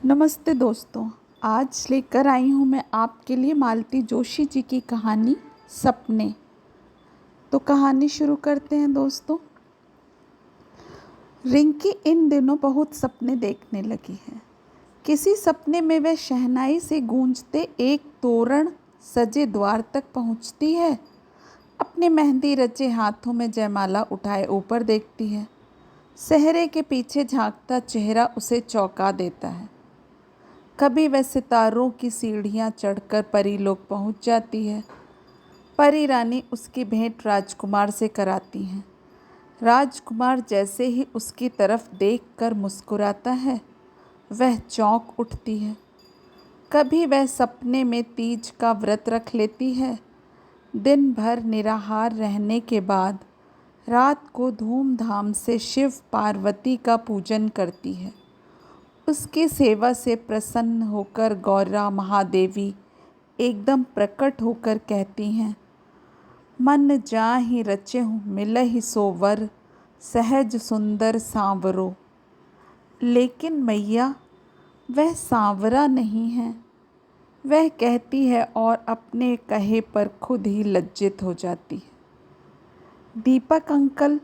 नमस्ते दोस्तों। आज लेकर आई हूँ मैं आपके लिए मालती जोशी जी की कहानी सपने। तो कहानी शुरू करते हैं दोस्तों। रिंकी इन दिनों बहुत सपने देखने लगी है। किसी सपने में वह शहनाई से गूंजते एक तोरण सजे द्वार तक पहुँचती है। अपने मेहंदी रचे हाथों में जयमाला उठाए ऊपर देखती है। सेहरे के पीछे झांकता चेहरा उसे चौंका देता है। कभी वह सितारों की सीढ़ियाँ चढ़कर परी लोक पहुँच जाती है। परी रानी उसकी भेंट राजकुमार से कराती हैं। राजकुमार जैसे ही उसकी तरफ देखकर मुस्कुराता है, वह चौंक उठती है। कभी वह सपने में तीज का व्रत रख लेती है। दिन भर निराहार रहने के बाद रात को धूमधाम से शिव पार्वती का पूजन करती है। उसकी सेवा से प्रसन्न होकर गौरा महादेवी एकदम प्रकट होकर कहती हैं, मन जाहि रचेहु मिलहि सो वर, सहज सुंदर सांवरो। लेकिन मैया, वह सांवरा नहीं है, वह कहती है और अपने कहे पर खुद ही लज्जित हो जाती है। दीपक अंकल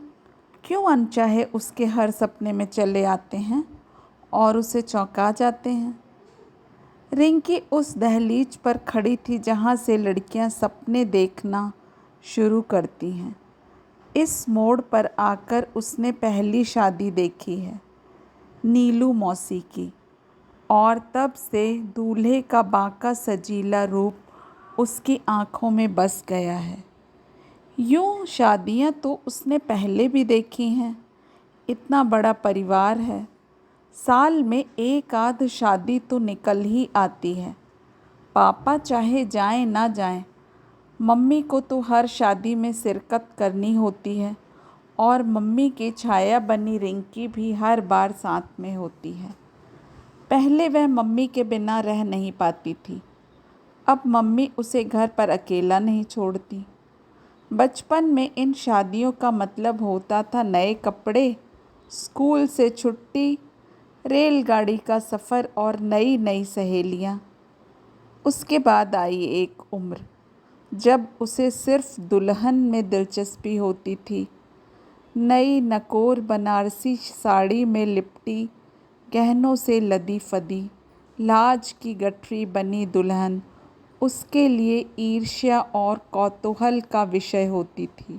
क्यों अनचाहे उसके हर सपने में चले आते हैं और उसे चौंका जाते हैं। रिंकी उस दहलीज पर खड़ी थी जहाँ से लड़कियाँ सपने देखना शुरू करती हैं। इस मोड़ पर आकर उसने पहली शादी देखी है, नीलू मौसी की, और तब से दूल्हे का बांका सजीला रूप उसकी आँखों में बस गया है। यूँ शादियाँ तो उसने पहले भी देखी हैं। इतना बड़ा परिवार है, साल में एक आध शादी तो निकल ही आती है। पापा चाहे जाएं ना जाएं, मम्मी को तो हर शादी में शिरकत करनी होती है और मम्मी की छाया बनी रिंकी भी हर बार साथ में होती है। पहले वह मम्मी के बिना रह नहीं पाती थी। अब मम्मी उसे घर पर अकेला नहीं छोड़ती। बचपन में इन शादियों का मतलब होता था नए कपड़े, स्कूल से छुट्टी, रेलगाड़ी का सफ़र और नई नई सहेलियाँ। उसके बाद आई एक उम्र जब उसे सिर्फ दुल्हन में दिलचस्पी होती थी। नई नकोर बनारसी साड़ी में लिपटी, गहनों से लदी फदी, लाज की गठरी बनी दुल्हन उसके लिए ईर्ष्या और कौतूहल का विषय होती थी।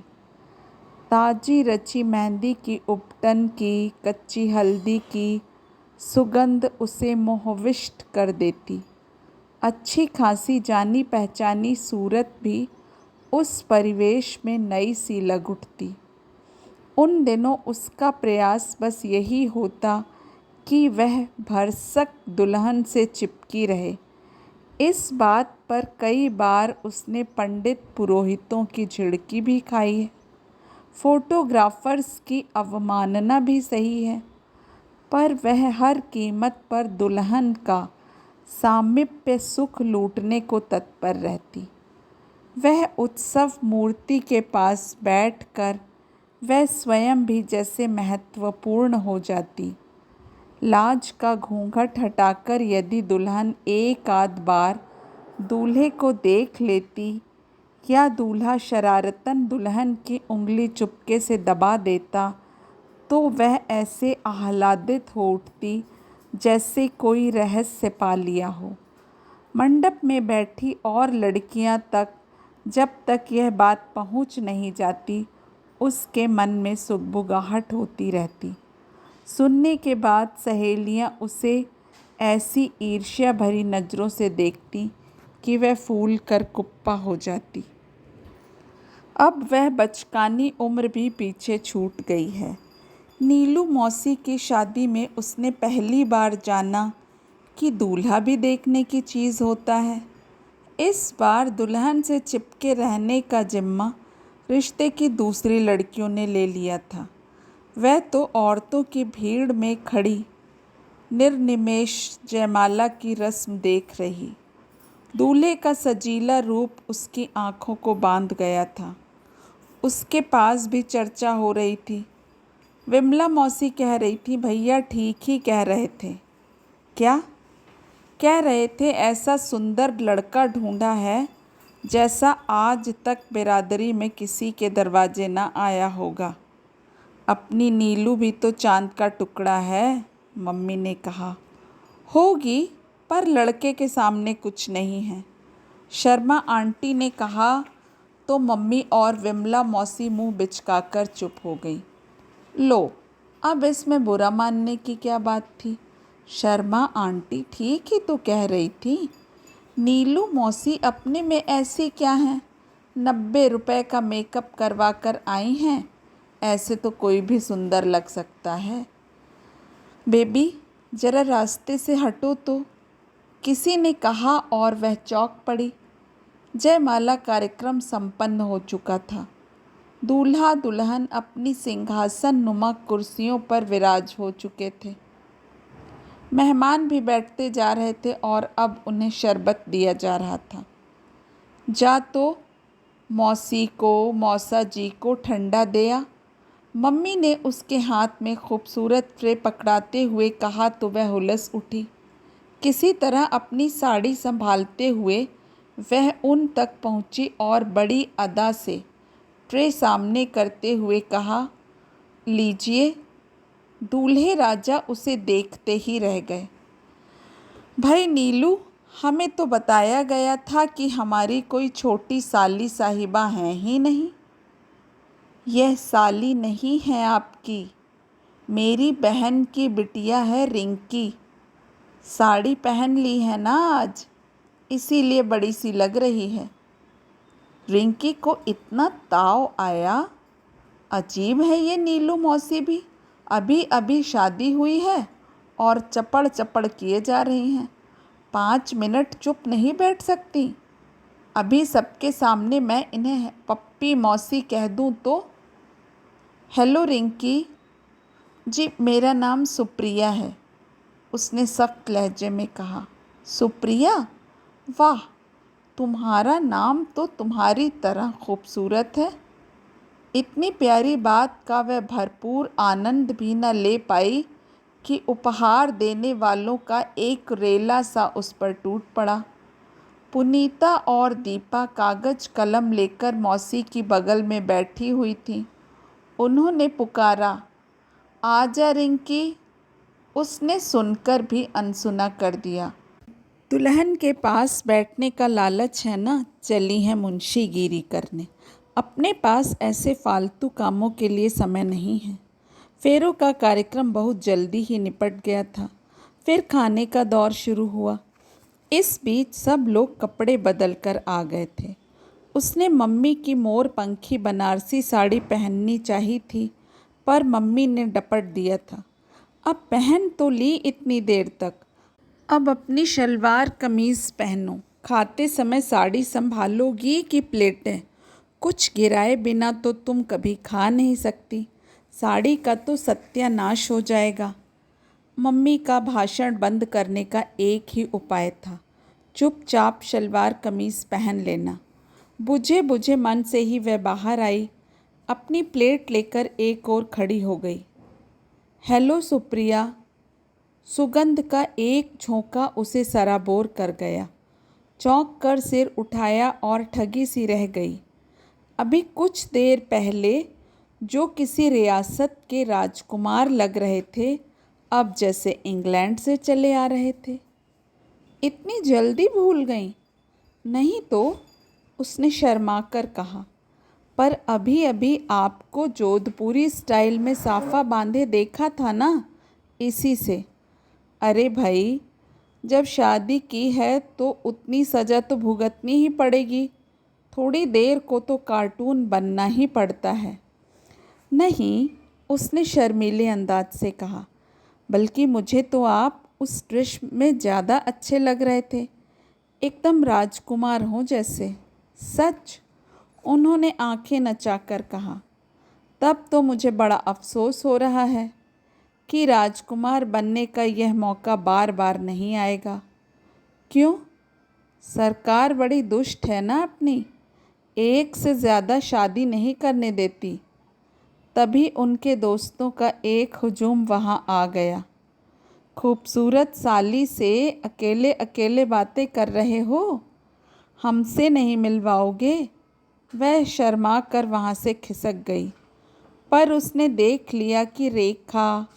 ताजी रची मेहंदी की उपटन की, कच्ची हल्दी की सुगंध उसे मोहविष्ट कर देती। अच्छी खासी जानी पहचानी सूरत भी उस परिवेश में नई सी लग उठती। उन दिनों उसका प्रयास बस यही होता कि वह भरसक दुल्हन से चिपकी रहे। इस बात पर कई बार उसने पंडित पुरोहितों की झिड़की भी खाई है, फोटोग्राफर्स की अवमानना भी सही है, पर वह हर कीमत पर दुल्हन का सामीप्य सुख लूटने को तत्पर रहती। वह उत्सव मूर्ति के पास बैठकर वह स्वयं भी जैसे महत्वपूर्ण हो जाती। लाज का घूंघट हटाकर यदि दुल्हन एक आध बार दूल्हे को देख लेती या दूल्हा शरारतन दुल्हन की उंगली चुपके से दबा देता, तो वह ऐसे आह्लादित हो उठती जैसे कोई रहस्य पा लिया हो। मंडप में बैठी और लड़कियां तक जब तक यह बात पहुंच नहीं जाती, उसके मन में सुगबुगाहट होती रहती। सुनने के बाद सहेलियां उसे ऐसी ईर्ष्या भरी नज़रों से देखती कि वह फूल कर कुप्पा हो जाती। अब वह बचकानी उम्र भी पीछे छूट गई है। नीलू मौसी की शादी में उसने पहली बार जाना कि दूल्हा भी देखने की चीज़ होता है। इस बार दुल्हन से चिपके रहने का जिम्मा रिश्ते की दूसरी लड़कियों ने ले लिया था। वह तो औरतों की भीड़ में खड़ी निर्निमेष जयमाला की रस्म देख रही। दूल्हे का सजीला रूप उसकी आंखों को बांध गया था। उसके पास भी चर्चा हो रही थी। विमला मौसी कह रही थी, भैया ठीक ही कह रहे थे। क्या कह रहे थे ऐसा सुंदर लड़का ढूंढा है जैसा आज तक बिरादरी में किसी के दरवाजे ना आया होगा। अपनी नीलू भी तो चांद का टुकड़ा है, मम्मी ने कहा। होगी, पर लड़के के सामने कुछ नहीं है, शर्मा आंटी ने कहा। तो मम्मी और विमला मौसी मुंह बिचकाकर चुप हो गई। लो, अब इसमें बुरा मानने की क्या बात थी? शर्मा आंटी ठीक ही तो कह रही थी। नीलू मौसी अपने में ऐसी क्या हैं? 90 रुपए का मेकअप करवा कर आई हैं, ऐसे तो कोई भी सुंदर लग सकता है। बेबी, जरा रास्ते से हटो तो, किसी ने कहा और वह चौंक पड़ी। जयमाला कार्यक्रम संपन्न हो चुका था। दूल्हा दुल्हन अपनी सिंहासन नुमा कुर्सियों पर विराज हो चुके थे। मेहमान भी बैठते जा रहे थे और अब उन्हें शरबत दिया जा रहा था। जा तो मौसी को, मौसा जी को ठंडा दिया, मम्मी ने उसके हाथ में खूबसूरत ट्रे पकड़ाते हुए कहा तो वह हुलस उठी। किसी तरह अपनी साड़ी संभालते हुए वह उन तक पहुंची और बड़ी अदा से ट्रे सामने करते हुए कहा, लीजिए। दूल्हे राजा उसे देखते ही रह गए। भाई नीलू, हमें तो बताया गया था कि हमारी कोई छोटी साली साहिबा हैं ही नहीं। यह साली नहीं है आपकी, मेरी बहन की बिटिया है रिंकी। साड़ी पहन ली है ना आज, इसीलिए बड़ी सी लग रही है। रिंकी को इतना ताव आया। अजीब है ये नीलू मौसी भी, अभी अभी शादी हुई है और चपड़ चपड़ किए जा रही हैं। 5 मिनट चुप नहीं बैठ सकती। अभी सबके सामने मैं इन्हें पप्पी मौसी कह दूं तो। हेलो रिंकी जी, मेरा नाम सुप्रिया है, उसने सख्त लहजे में कहा। सुप्रिया? वाह, तुम्हारा नाम तो तुम्हारी तरह खूबसूरत है। इतनी प्यारी बात का वह भरपूर आनंद भी न ले पाई कि उपहार देने वालों का एक रेला सा उस पर टूट पड़ा। पुनीता और दीपा कागज कलम लेकर मौसी की बगल में बैठी हुई थीं। उन्होंने पुकारा, आजा रिंकी। उसने सुनकर भी अनसुना कर दिया। दुल्हन के पास बैठने का लालच है ना, चली है मुंशीगिरी करने। अपने पास ऐसे फालतू कामों के लिए समय नहीं है। फेरों का कार्यक्रम बहुत जल्दी ही निपट गया था। फिर खाने का दौर शुरू हुआ। इस बीच सब लोग कपड़े बदल कर आ गए थे। उसने मम्मी की मोर पंखी बनारसी साड़ी पहननी चाहिए थी, पर मम्मी ने डपट दिया था। अब पहन तो ली इतनी देर तक, अब अपनी शलवार कमीज़ पहनो। खाते समय साड़ी संभालोगी कि प्लेटें? कुछ गिराए बिना तो तुम कभी खा नहीं सकती। साड़ी का तो सत्यानाश हो जाएगा। मम्मी का भाषण बंद करने का एक ही उपाय था, चुपचाप शलवार कमीज़ पहन लेना। बुझे बुझे मन से ही वह बाहर आई, अपनी प्लेट लेकर एक और खड़ी हो गई। हेलो सुप्रिया। सुगंध का एक झोंका उसे सराबोर कर गया। चौंक कर सिर उठाया और ठगी सी रह गई। अभी कुछ देर पहले जो किसी रियासत के राजकुमार लग रहे थे, अब जैसे इंग्लैंड से चले आ रहे थे। इतनी जल्दी भूल गई? नहीं तो, उसने शर्मा कर कहा, पर अभी अभी आपको जोधपुरी स्टाइल में साफा बांधे देखा था ना, इसी से। अरे भाई, जब शादी की है तो उतनी सज़ा तो भुगतनी ही पड़ेगी। थोड़ी देर को तो कार्टून बनना ही पड़ता है। नहीं, उसने शर्मीले अंदाज से कहा, बल्कि मुझे तो आप उस ड्रेस में ज़्यादा अच्छे लग रहे थे, एकदम राजकुमार हो जैसे। सच? उन्होंने आंखें नचाकर कहा। तब तो मुझे बड़ा अफसोस हो रहा है कि राजकुमार बनने का यह मौका बार बार नहीं आएगा। क्यों? सरकार बड़ी दुष्ट है ना अपनी, एक से ज़्यादा शादी नहीं करने देती। तभी उनके दोस्तों का एक हुजूम वहाँ आ गया। खूबसूरत साली से अकेले अकेले बातें कर रहे हो, हमसे नहीं मिलवाओगे? वह शर्मा कर वहाँ से खिसक गई, पर उसने देख लिया कि रेखा,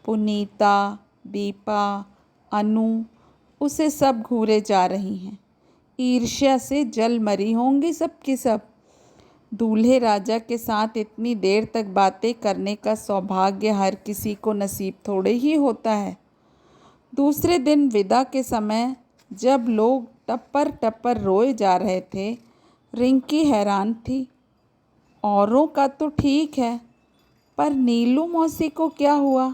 पुनीता, दीपा, अनु उसे सब घूरे जा रही हैं। ईर्ष्या से जल मरी होंगी सब की सब। दूल्हे राजा के साथ इतनी देर तक बातें करने का सौभाग्य हर किसी को नसीब थोड़े ही होता है। दूसरे दिन विदा के समय जब लोग टप्पर टप्पर रोए जा रहे थे, रिंकी हैरान थी। औरों का तो ठीक है, पर नीलू मौसी को क्या हुआ?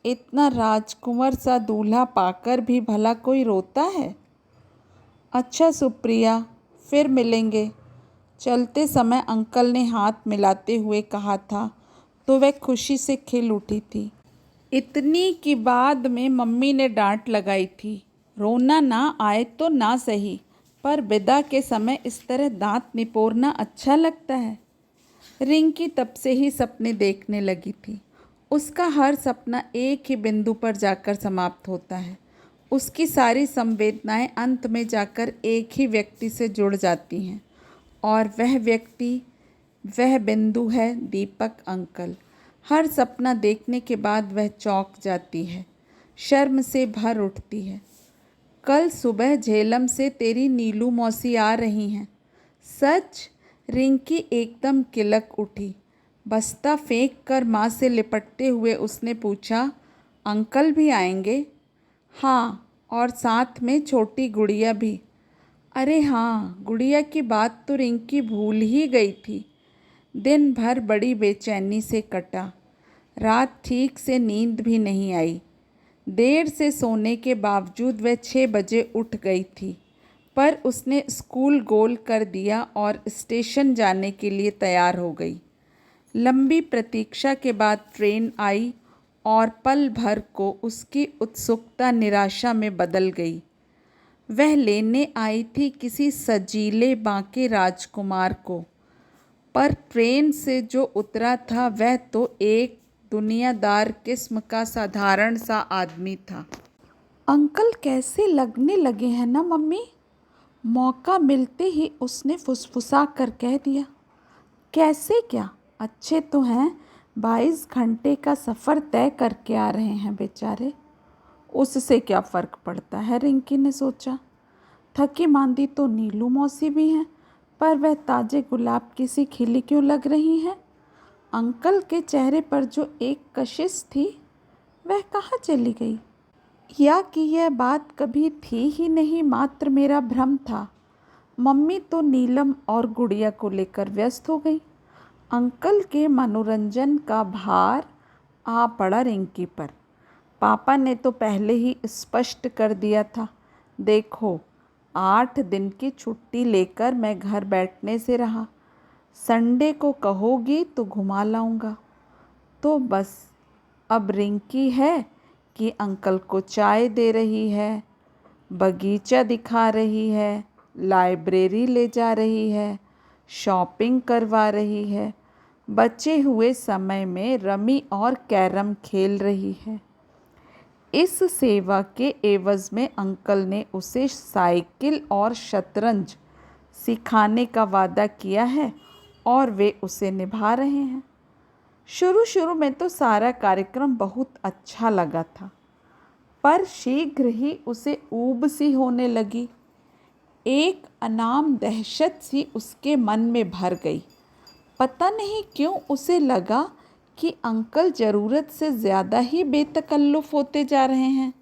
इतना राजकुंवर सा दूल्हा पाकर भी भला कोई रोता है? अच्छा सुप्रिया, फिर मिलेंगे। चलते समय अंकल ने हाथ मिलाते हुए कहा था तो वह खुशी से खिल उठी थी। इतनी की बाद में मम्मी ने डांट लगाई थी, रोना ना आए तो ना सही, पर विदा के समय इस तरह दांत निपोरना अच्छा लगता है। रिंकी तब से ही सपने देखने लगी थी। उसका हर सपना एक ही बिंदु पर जाकर समाप्त होता है। उसकी सारी संवेदनाएं अंत में जाकर एक ही व्यक्ति से जुड़ जाती हैं, और वह व्यक्ति, वह बिंदु है दीपक अंकल। हर सपना देखने के बाद वह चौंक जाती है, शर्म से भर उठती है। कल सुबह झेलम से तेरी नीलू मौसी आ रही हैं। सच? रिंकी एकदम किलक उठी। बस्ता फेंक कर माँ से लिपटते हुए उसने पूछा, अंकल भी आएंगे? हाँ, और साथ में छोटी गुड़िया भी। अरे हाँ, गुड़िया की बात तो रिंकी भूल ही गई थी। दिन भर बड़ी बेचैनी से कटा। रात ठीक से नींद भी नहीं आई। देर से सोने के बावजूद वह 6 बजे उठ गई थी, पर उसने स्कूल गोल कर दिया और स्टेशन जाने के लिए तैयार हो गई। लंबी प्रतीक्षा के बाद ट्रेन आई और पल भर को उसकी उत्सुकता निराशा में बदल गई। वह लेने आई थी किसी सजीले बांके राजकुमार को, पर ट्रेन से जो उतरा था वह तो एक दुनियादार किस्म का साधारण सा आदमी था। अंकल कैसे लगने लगे हैं ना मम्मी? मौका मिलते ही उसने फुसफुसा कर कह दिया। कैसे क्या, अच्छे तो हैं। 22 घंटे का सफ़र तय करके आ रहे हैं बेचारे। उससे क्या फ़र्क पड़ता है, रिंकी ने सोचा। थकी मांदी तो नीलू मौसी भी हैं, पर वह ताजे गुलाब की सी खिली क्यों लग रही हैं? अंकल के चेहरे पर जो एक कशिश थी, वह कहाँ चली गई? या कि यह बात कभी थी ही नहीं, मात्र मेरा भ्रम था। मम्मी तो नीलम और गुड़िया को लेकर व्यस्त हो गई। अंकल के मनोरंजन का भार आ पड़ा रिंकी पर। पापा ने तो पहले ही स्पष्ट कर दिया था, देखो 8 दिन की छुट्टी लेकर मैं घर बैठने से रहा। संडे को कहोगी तो घुमा लाऊंगा। तो बस अब रिंकी है कि अंकल को चाय दे रही है, बगीचा दिखा रही है, लाइब्रेरी ले जा रही है, शॉपिंग करवा रही है, बचे हुए समय में रमी और कैरम खेल रही है। इस सेवा के एवज में अंकल ने उसे साइकिल और शतरंज सिखाने का वादा किया है और वे उसे निभा रहे हैं। शुरू शुरू में तो सारा कार्यक्रम बहुत अच्छा लगा था, पर शीघ्र ही उसे ऊब सी होने लगी। एक अनाम दहशत सी उसके मन में भर गई। पता नहीं क्यों उसे लगा कि अंकल ज़रूरत से ज़्यादा ही बेतकल्लुफ़ होते जा रहे हैं।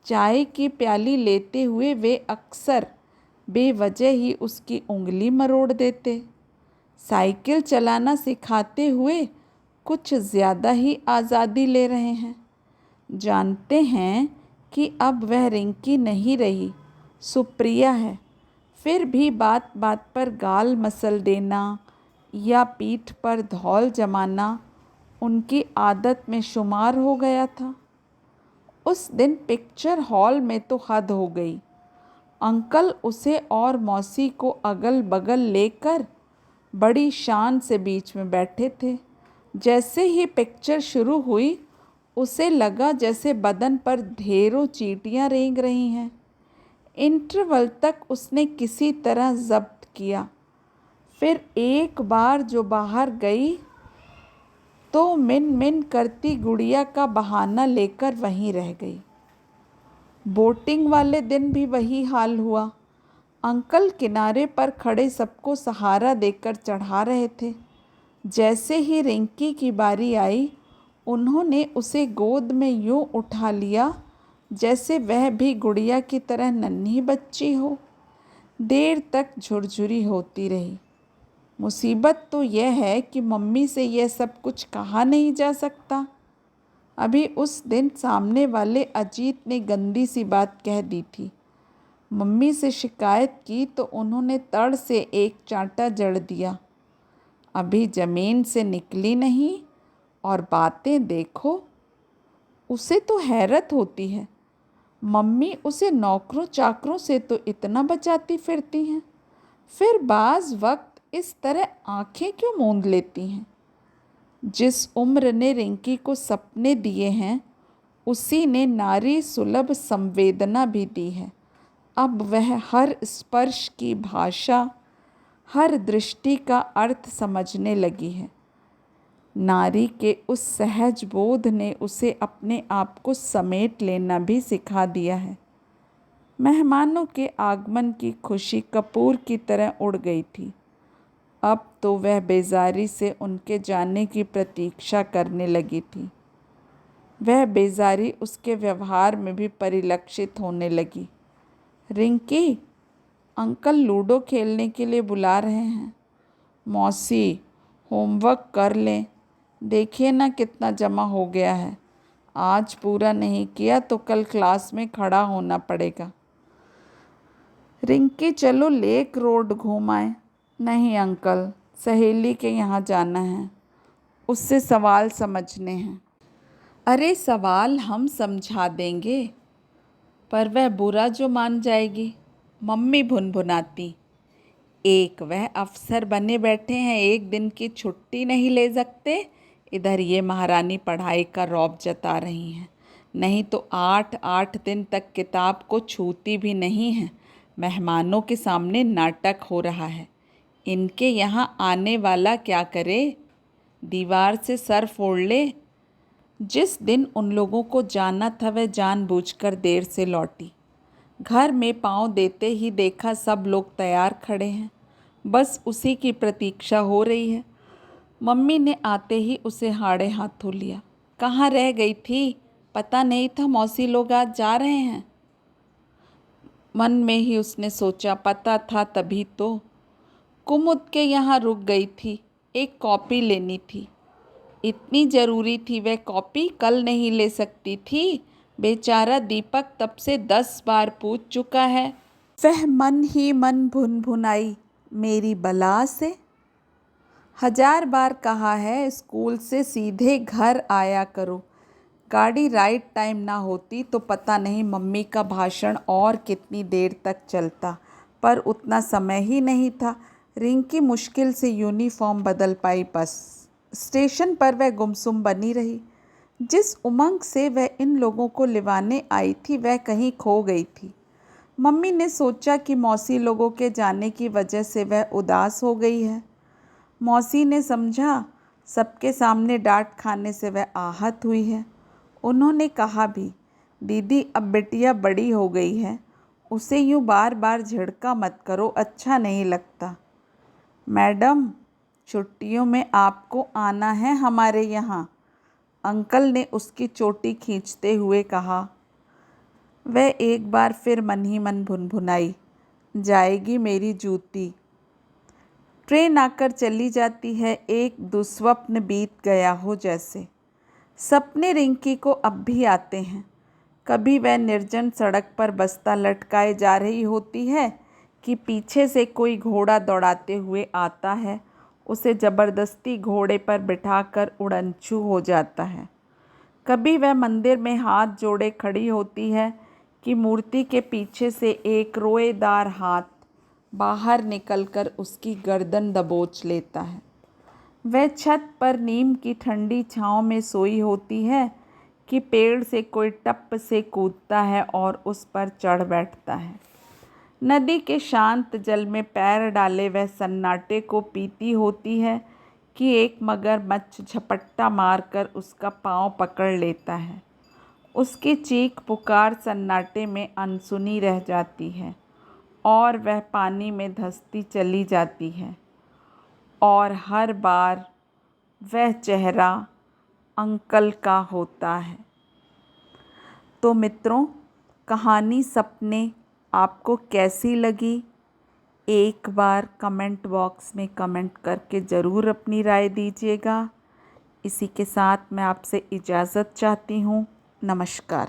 चाय की प्याली लेते हुए वे अक्सर बेवजह ही उसकी उंगली मरोड़ देते। साइकिल चलाना सिखाते हुए कुछ ज़्यादा ही आज़ादी ले रहे हैं। जानते हैं कि अब वह रिंकी नहीं रही, सुप्रिया है। फिर भी बात बात पर गाल मसल देना या पीठ पर धौल जमाना उनकी आदत में शुमार हो गया था। उस दिन पिक्चर हॉल में तो हद हो गई। अंकल उसे और मौसी को अगल बगल लेकर बड़ी शान से बीच में बैठे थे। जैसे ही पिक्चर शुरू हुई, उसे लगा जैसे बदन पर ढेरों चींटियां रेंग रही हैं। इंटरवल तक उसने किसी तरह जब्त किया। फिर एक बार जो बाहर गई तो मिन मिन करती गुड़िया का बहाना लेकर वहीं रह गई। बोटिंग वाले दिन भी वही हाल हुआ। अंकल किनारे पर खड़े सबको सहारा देकर चढ़ा रहे थे। जैसे ही रिंकी की बारी आई, उन्होंने उसे गोद में यूं उठा लिया जैसे वह भी गुड़िया की तरह नन्ही बच्ची हो। देर तक झुरझुरी होती रही। मुसीबत तो यह है कि मम्मी से यह सब कुछ कहा नहीं जा सकता। अभी उस दिन सामने वाले अजीत ने गंदी सी बात कह दी थी। मम्मी से शिकायत की तो उन्होंने तड़ से एक चांटा जड़ दिया। अभी ज़मीन से निकली नहीं और बातें देखो। उसे तो हैरत होती है, मम्मी उसे नौकरों चाकरों से तो इतना बचाती फिरती हैं, फिर बाज़ वक्त इस तरह आंखें क्यों मूंद लेती हैं। जिस उम्र ने रिंकी को सपने दिए हैं, उसी ने नारी सुलभ संवेदना भी दी है। अब वह हर स्पर्श की भाषा, हर दृष्टि का अर्थ समझने लगी है। नारी के उस सहज बोध ने उसे अपने आप को समेट लेना भी सिखा दिया है। मेहमानों के आगमन की खुशी कपूर की तरह उड़ गई थी। अब तो वह बेजारी से उनके जाने की प्रतीक्षा करने लगी थी। वह बेजारी उसके व्यवहार में भी परिलक्षित होने लगी। रिंकी, अंकल लूडो खेलने के लिए बुला रहे हैं। मौसी, होमवर्क कर लें, देखिए ना कितना जमा हो गया है। आज पूरा नहीं किया तो कल क्लास में खड़ा होना पड़ेगा। रिंकी, चलो लेक रोड घूम आए। नहीं अंकल, सहेली के यहाँ जाना है, उससे सवाल समझने हैं। अरे सवाल हम समझा देंगे, पर वह बुरा जो मान जाएगी। मम्मी भुनभुनाती। एक वह अफसर बने बैठे हैं, एक दिन की छुट्टी नहीं ले सकते। इधर ये महारानी पढ़ाई का रौब जता रही हैं, नहीं तो 8-8 दिन तक किताब को छूती भी नहीं हैं। मेहमानों के सामने नाटक हो रहा है। इनके यहाँ आने वाला क्या करे, दीवार से सर फोड़ ले। जिस दिन उन लोगों को जाना था वह जानबूझकर देर से लौटी। घर में पाँव देते ही देखा सब लोग तैयार खड़े हैं, बस उसी की प्रतीक्षा हो रही है। मम्मी ने आते ही उसे हाड़े हाथों लिया। कहाँ रह गई थी, पता नहीं था मौसी लोग आज जा रहे हैं। मन में ही उसने सोचा, पता था तभी तो कुमुद के यहाँ रुक गई थी, एक कॉपी लेनी थी। इतनी ज़रूरी थी वह कॉपी, कल नहीं ले सकती थी। बेचारा दीपक तब से 10 बार पूछ चुका है। वह मन ही मन भुनभुनाई, मेरी बला से 1000 बार कहा है स्कूल से सीधे घर आया करो। गाड़ी राइट टाइम ना होती तो पता नहीं मम्मी का भाषण और कितनी देर तक चलता, पर उतना समय ही नहीं था। रिंकी मुश्किल से यूनिफॉर्म बदल पाई। बस स्टेशन पर वह गुमसुम बनी रही। जिस उमंग से वह इन लोगों को लिवाने आई थी वह कहीं खो गई थी। मम्मी ने सोचा कि मौसी लोगों के जाने की वजह से वह उदास हो गई है। मौसी ने समझा सबके सामने डांट खाने से वह आहत हुई है। उन्होंने कहा भी, दीदी अब बिटिया बड़ी हो गई है, उसे यूँ बार बार झिड़का मत करो, अच्छा नहीं लगता। मैडम, छुट्टियों में आपको आना है हमारे यहाँ, अंकल ने उसकी चोटी खींचते हुए कहा। वह एक बार फिर मन ही मन भुनभुनाई, जाएगी मेरी जूती। ट्रेन आकर चली जाती है, एक दुस्वप्न बीत गया हो जैसे। सपने रिंकी को अब भी आते हैं। कभी वह निर्जन सड़क पर बस्ता लटकाए जा रही होती है कि पीछे से कोई घोड़ा दौड़ाते हुए आता है, उसे ज़बरदस्ती घोड़े पर बिठाकर उड़नछू हो जाता है। कभी वह मंदिर में हाथ जोड़े खड़ी होती है कि मूर्ति के पीछे से एक रोएदार हाथ बाहर निकलकर उसकी गर्दन दबोच लेता है। वह छत पर नीम की ठंडी छाँव में सोई होती है कि पेड़ से कोई टप से कूदता है और उस पर चढ़ बैठता है। नदी के शांत जल में पैर डाले वह सन्नाटे को पीती होती है कि एक मगरमच्छ झपट्टा मारकर उसका पाँव पकड़ लेता है। उसकी चीख पुकार सन्नाटे में अनसुनी रह जाती है और वह पानी में धंसती चली जाती है और हर बार वह चेहरा अंकल का होता है। तो मित्रों, कहानी सपने आपको कैसी लगी? एक बार कमेंट बॉक्स में कमेंट करके ज़रूर अपनी राय दीजिएगा। इसी के साथ मैं आपसे इजाज़त चाहती हूँ। नमस्कार।